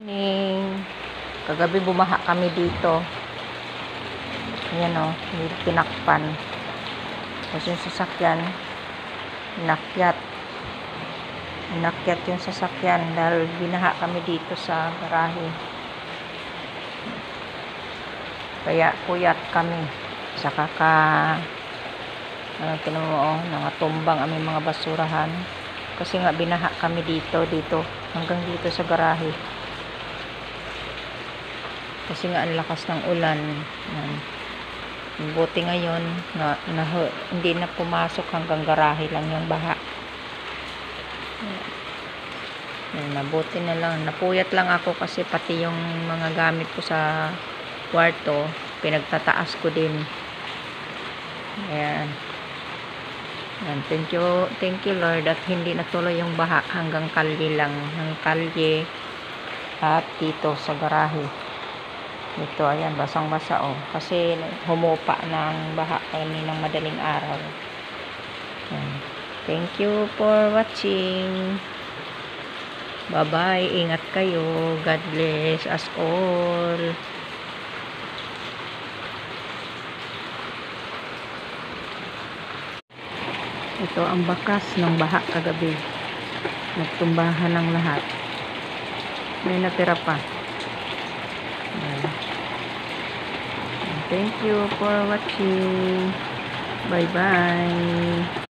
Morning. Kagabi bumaha kami dito. Ayan o, tinakpan. Tapos yung sasakyan, inakyat. Inakyat yung sasakyan dahil binaha kami dito sa garahe. Kaya puyat kami. Saka tinan mo, nanatumbang aming mga basurahan. Kasi nga binaha kami dito hanggang dito sa garahe. Kasi nga ang lakas ng ulan. Buti ngayon hindi na pumasok, hanggang garahe lang yung baha. Mabuti na lang. Napuyat lang ako kasi pati yung mga gamit ko sa kwarto pinagtataas ko din. Ayan. Thank you Lord at hindi natuloy yung baha, hanggang kalye lang, ng kalye at dito sa garahe. Ito, ayan, basang-basa kasi humupa ng baha kaninang madaling araw. Ayan. Thank you for watching. Bye-bye. Ingat kayo. God bless us all. Ito ang bakas ng baha kagabi. Nagtumbahan ng lahat. May natira pa. Thank you for watching. Bye-bye.